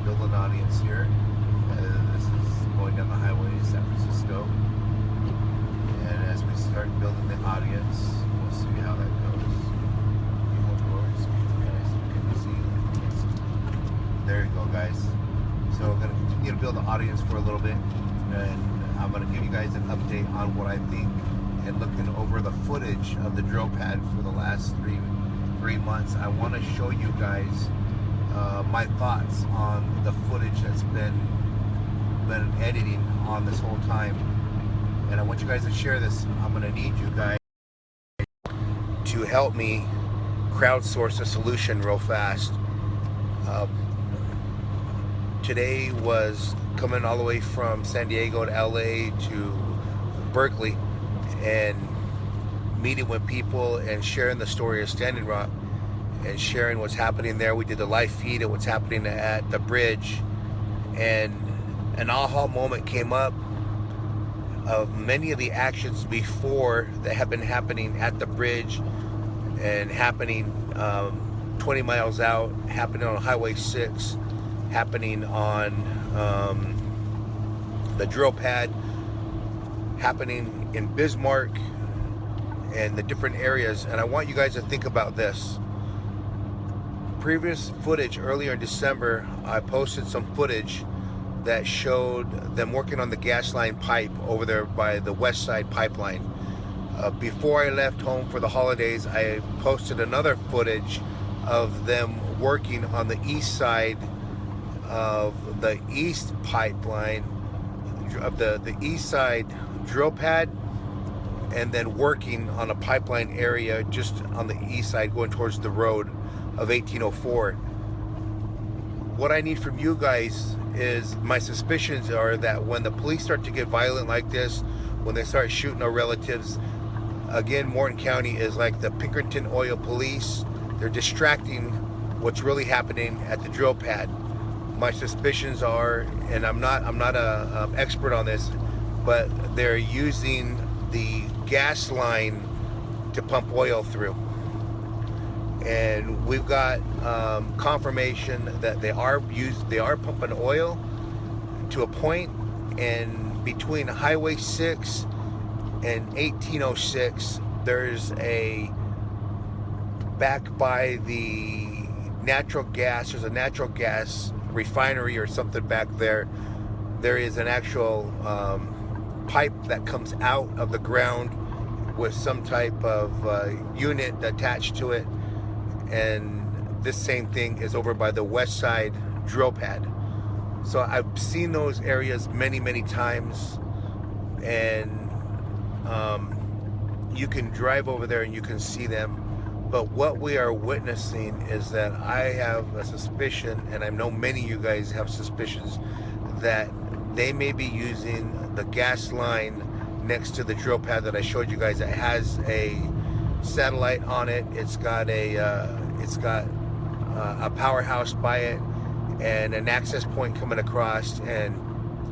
build an audience here. This is going down the highway to San Francisco. And as we start building the audience, we'll see how that goes. Can you see? Yes. There you go, guys. So we're going to continue to build the audience for a little bit. And I'm going to give you guys an update on what I think, and looking over the footage of the drill pad for the last three months. I want to show you guys my thoughts on the footage that's been editing on this whole time, and I want you guys to share this. I'm going to need you guys to help me crowdsource a solution real fast. Today was coming all the way from San Diego to LA to Berkeley and meeting with people and sharing the story of Standing Rock and sharing what's happening there. We did the live feed of what's happening at the bridge, and an aha moment came up of many of the actions before that have been happening at the bridge and happening 20 miles out, happening on Highway 6, happening on the drill pad, happening in Bismarck and the different areas. And I want you guys to think about this. Previous footage earlier in December, I posted some footage that showed them working on the gas line pipe over there by the West Side pipeline. Before I left home for the holidays, I posted another footage of them working on the east side of the east pipeline, of the east side drill pad, and then working on a pipeline area just on the east side going towards the road of 1804. What I need from you guys is, my suspicions are that when the police start to get violent like this, when they start shooting our relatives, again, Morton County is like the Pinkerton Oil Police. They're distracting what's really happening at the drill pad. My suspicions are, and I'm not a expert on this, but they're using the gas line to pump oil through. And we've got confirmation that they are pumping oil to a point, and between Highway 6 and 1806, there's a, back by the natural gas, there's a natural gas refinery or something back there. There is an actual pipe that comes out of the ground with some type of unit attached to it, and this same thing is over by the West Side drill pad. So I've seen those areas many times, and you can drive over there and you can see them. But what we are witnessing is that I have a suspicion, and I know many of you guys have suspicions, that they may be using the gas line next to the drill pad that I showed you guys. That has a satellite on it. It's got a powerhouse by it, and an access point coming across, and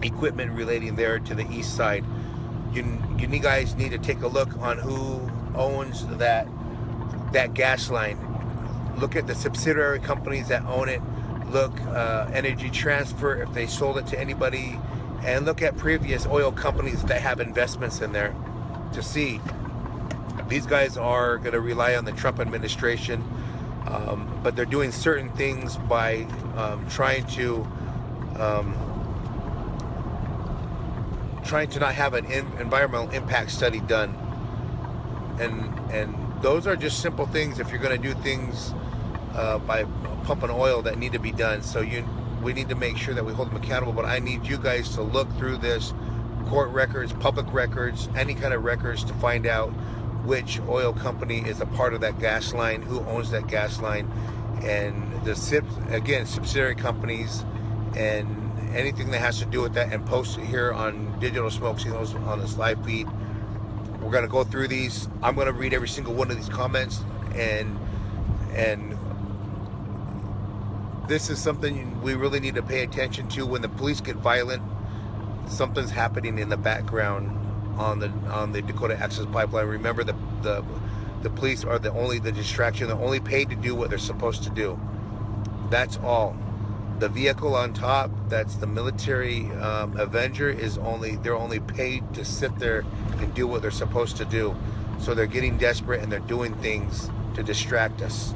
equipment relating there to the east side. You guys need to take a look on who owns that gas line. Look at the subsidiary companies that own it. Look, Energy Transfer, if they sold it to anybody, and look at previous oil companies that have investments in there to see. These guys are going to rely on the Trump administration, but they're doing certain things by trying to not have an environmental impact study done, and those are just simple things. If you're going to do things by pumping oil, that need to be done. So we need to make sure that we hold them accountable. But I need you guys to look through this, court records, public records, any kind of records, to find out which oil company is a part of that gas line, who owns that gas line, and again, subsidiary companies, and anything that has to do with that, and post it here on Digital Smoke Signals on this live feed. We're going to go through these. I'm going to read every single one of these comments, and this is something we really need to pay attention to. When the police get violent, something's happening in the background on the Dakota Access Pipeline. Remember, the police are the distraction. They're only paid to do what they're supposed to do. That's all. The vehicle on top, that's the military Avenger, they're only paid to sit there and do what they're supposed to do. So they're getting desperate and they're doing things to distract us.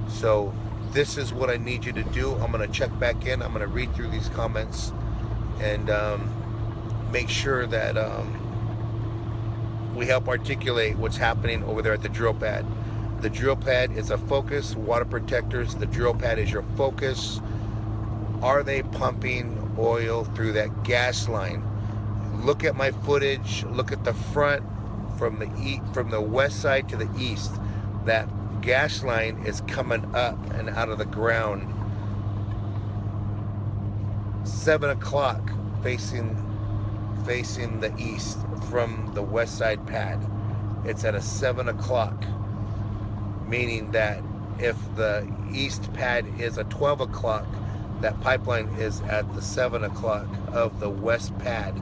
So this is what I need you to do. I'm going to check back in. I'm going to read through these comments and make sure that we help articulate what's happening over there at the drill pad. The drill pad is a focus. Water protectors, the drill pad is your focus. Are they pumping oil through that gas line? Look at my footage. Look at the front from the west side to the east. That gas line is coming up and out of the ground. 7 o'clock facing the east from the west side pad. It's at a 7 o'clock, meaning that if the east pad is a 12 o'clock, that pipeline is at the 7 o'clock of the west pad.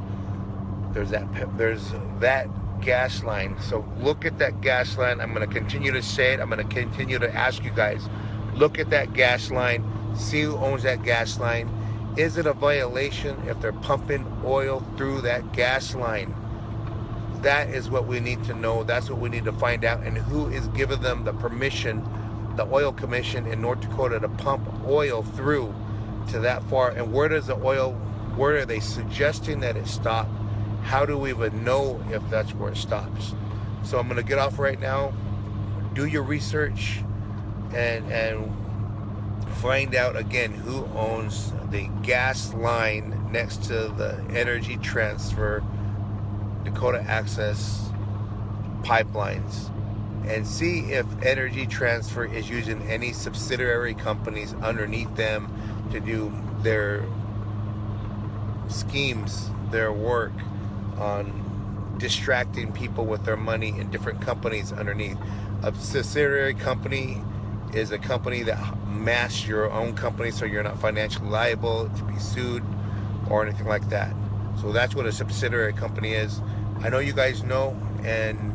There's that gas line. So look at that gas line. I'm going to continue to say it. I'm going to continue to ask you guys, look at that gas line, see who owns that gas line. Is it a violation if they're pumping oil through that gas line? That is what we need to know. That's what we need to find out. And who is giving them the permission, the oil commission in North Dakota, to pump oil through to that far? And where are they suggesting that it stop? How do we even know if that's where it stops? So I'm going to get off right now. Do your research and find out again who owns the gas line next to the Energy Transfer Dakota Access pipelines, and see if Energy Transfer is using any subsidiary companies underneath them to do their schemes, their work on distracting people with their money in different companies underneath. A subsidiary company is a company that masks your own company so you're not financially liable to be sued or anything like that. So that's what a subsidiary company is. I know you guys know, and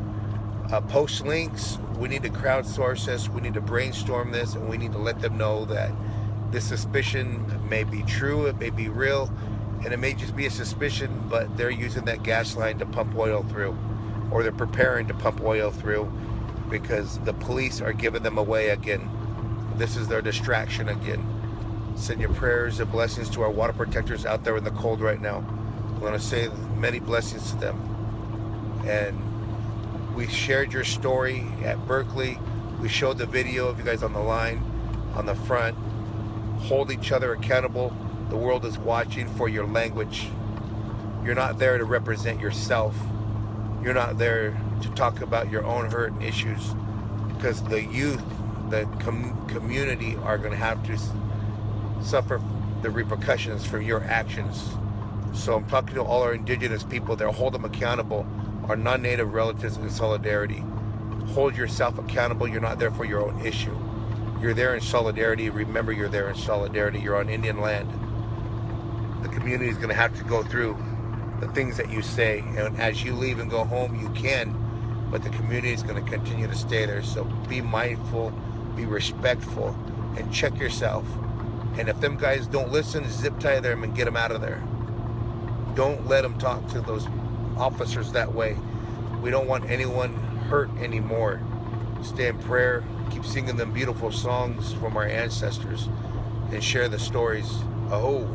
post links. We need to crowdsource this. We need to brainstorm this, and we need to let them know that this suspicion may be true, it may be real, and it may just be a suspicion, but they're using that gas line to pump oil through, or they're preparing to pump oil through because the police are giving them away again. This is their distraction again. Send your prayers and blessings to our water protectors out there in the cold right now. I want to say many blessings to them. And we shared your story at Berkeley. We showed the video of you guys on the line, on the front. Hold each other accountable. The world is watching for your language. You're not there to represent yourself. You're not there to talk about your own hurt and issues, because the youth, the community are going to have to suffer the repercussions from your actions. So I'm talking to all our indigenous people there. Hold them accountable. Our non-native relatives in solidarity. Hold yourself accountable. You're not there for your own issue. You're there in solidarity. Remember, you're there in solidarity. You're on Indian land. The community is going to have to go through the things that you say. And as you leave and go home, you can, but the community is going to continue to stay there. So be mindful, be respectful, and check yourself. And if them guys don't listen, zip tie them and get them out of there. Don't let them talk to those officers that way. We don't want anyone hurt anymore. Stay in prayer, keep singing them beautiful songs from our ancestors, and share the stories. Oh.